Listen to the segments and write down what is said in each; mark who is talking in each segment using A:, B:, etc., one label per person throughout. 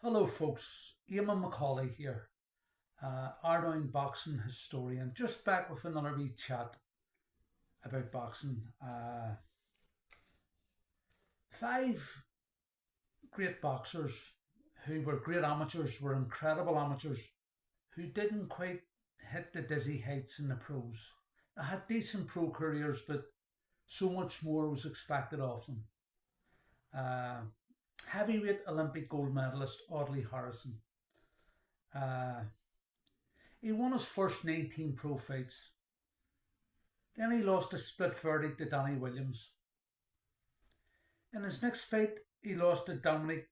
A: Hello, folks. Eamon McAuley here, Ardine boxing historian. Just back with another wee chat about boxing. Five great boxers who were great amateurs, were incredible amateurs, who didn't quite hit the dizzy heights in the pros. They had decent pro careers, but so much more was expected of them. Uh, Heavyweight Olympic gold medalist Audley Harrison. Uh, he won his first 19 pro fights. Then he lost a split verdict to Danny Williams. In his next fight, he lost to Dominic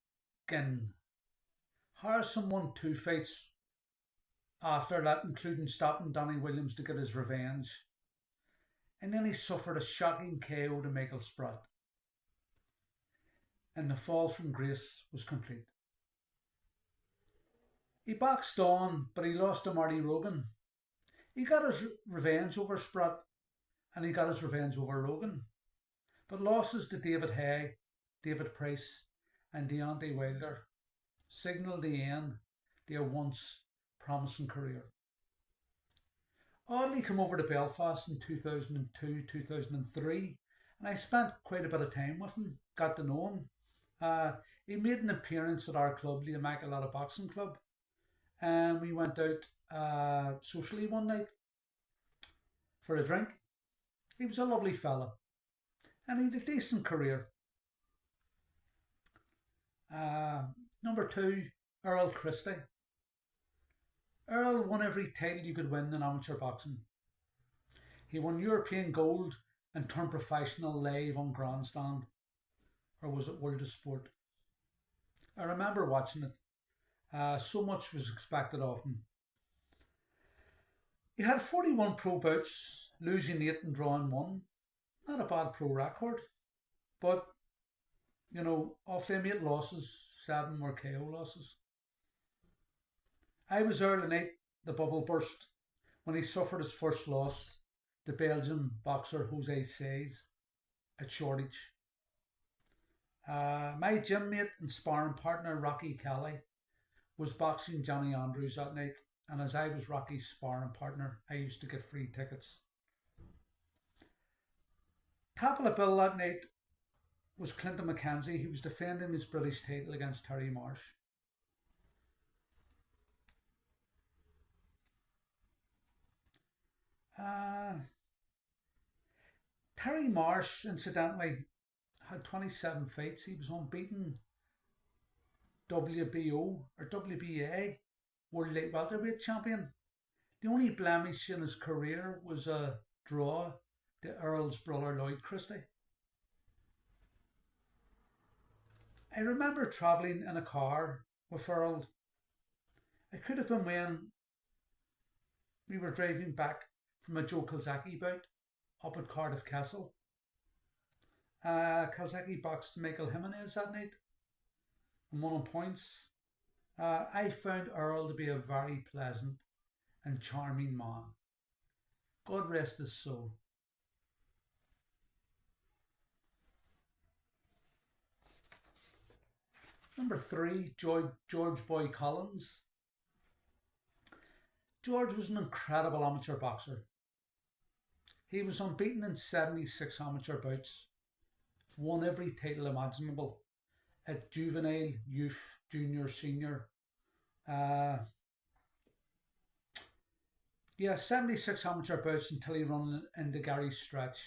A: Ginn. Harrison won two fights after that, including stopping Danny Williams to get his revenge. And then he suffered a shocking KO to Michael Spratt. And the fall from grace was complete. He boxed on, but he lost to Marty Rogan. He got his revenge over Spratt, and he got his revenge over Rogan. But losses to David Haye, David Price, and Deontay Wilder signalled the end to a once promising career. Audley came over to Belfast in 2002, 2003, and I spent quite a bit of time with him, got to know him. He made an appearance at our club, the Immaculata Boxing Club, and we went out socially one night for a drink. He was a lovely fella, and he had a decent career. Number two, Earl Christie. Earl won every title you could win in amateur boxing. He won European gold and turned professional live on Grandstand. Or was it World of Sport? I remember watching it. So much was expected of him. He had 41 pro bouts, losing 8 and drawing 1. Not a bad pro record. But, of them 8 losses, 7 were KO losses. I was there the night the bubble burst when he suffered his first loss to Belgian boxer Jose Says at Shoreditch. My gym mate and sparring partner Rocky Kelly was boxing Johnny Andrews that night, and as I was Rocky's sparring partner, I used to get free tickets. Top of the bill that night was Clinton McKenzie, who was defending his British title against Terry Marsh. Terry Marsh, incidentally, had 27 fights. He was unbeaten WBO or WBA World Light Welterweight Champion. The only blemish in his career was a draw to Earl's brother Lloyd Christie. I remember travelling in a car with Earl. It could have been when we were driving back from a Joe Kilzacki bout up at Carruth Castle. Kilzacki boxed Michael Jimenez that night and won on points. I found Earl to be a very pleasant and charming man. God rest his soul. Number 3, George Boy Collins. George was an incredible amateur boxer. He was unbeaten in 76 amateur bouts, won every title imaginable at juvenile, youth, junior, senior. 76 amateur bouts until he ran into Gary Stretch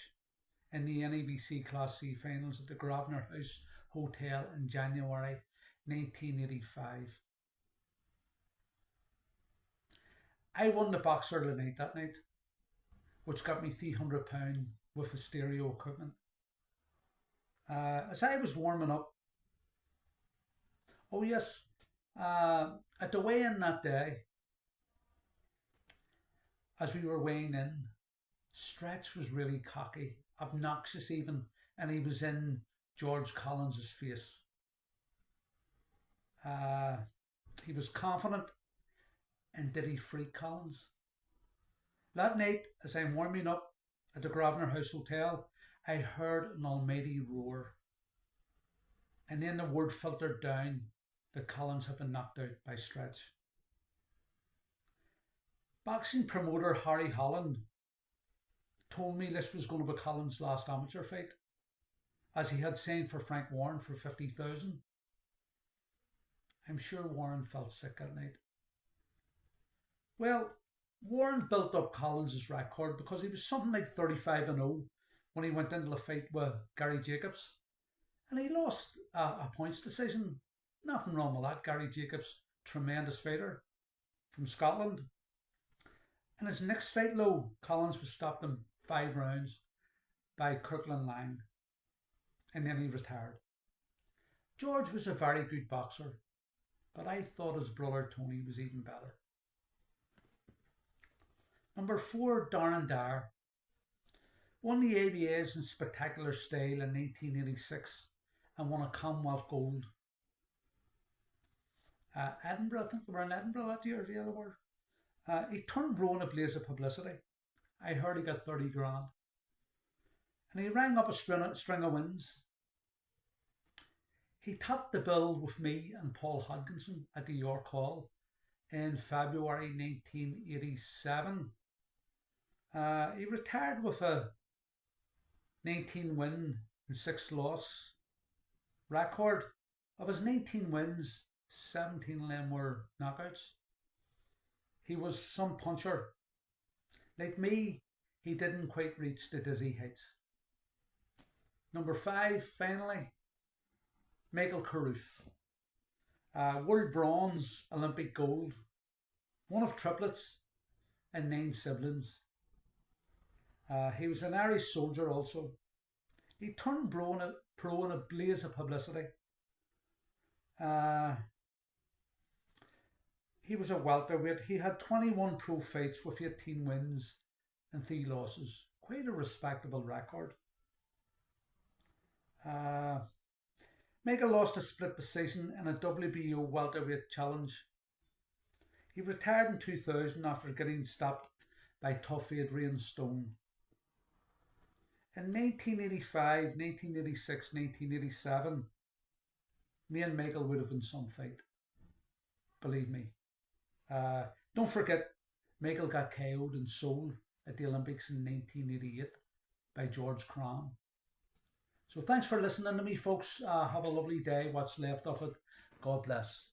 A: in the NABC Class C finals at the Grosvenor House Hotel in January 1985. I won the boxer of the night that night, which got me £300 with a stereo equipment. As I was warming up, at the weigh-in that day, as we were weighing in, Stretch was really cocky, obnoxious even, and he was in George Collins's face. He was confident, and did he freak Collins? That night, as I'm warming up at the Grosvenor House Hotel, I heard an almighty roar. And then the word filtered down that Collins had been knocked out by Stretch. Boxing promoter Harry Holland told me this was going to be Collins' last amateur fight, as he had signed for Frank Warren for 50,000. I'm sure Warren felt sick that night. Well, Warren built up Collins' record because he was something like 35-0 when he went into the fight with Gary Jacobs. And he lost a points decision. Nothing wrong with that. Gary Jacobs, tremendous fighter from Scotland. In his next fight, Collins was stopped in 5 rounds by Kirkland Lang, and then he retired. George was a very good boxer, but I thought his brother Tony was even better. Number 4, Darren Dyer. Won the ABAs in spectacular style in 1986 and won a Commonwealth Gold. Edinburgh, I think they were in Edinburgh that year, the other word. He turned pro in a blaze of publicity. I heard he got 30 grand. And he rang up a string of wins. He topped the bill with me and Paul Hodgkinson at the York Hall in February 1987. He retired with a 19 win and 6 loss record. Of his 19 wins, 17 of them were knockouts. He was some puncher. Like me, he didn't quite reach the dizzy heights. Number 5, finally, Michael Carruth. World bronze, Olympic gold, one of triplets and 9 siblings. He was an Irish soldier also. He turned pro in a blaze of publicity. He was a welterweight. He had 21 pro fights with 18 wins and 3 losses. Quite a respectable record. Michael lost a split decision in a WBO welterweight challenge. He retired in 2000 after getting stopped by tough Adrian Stone. In 1985, 1986, 1987, me and Michael would have been some fight. Believe me. Don't forget, Michael got KO'd in Seoul at the Olympics in 1988 by George Cram. So thanks for listening to me, folks. Have a lovely day, what's left of it. God bless.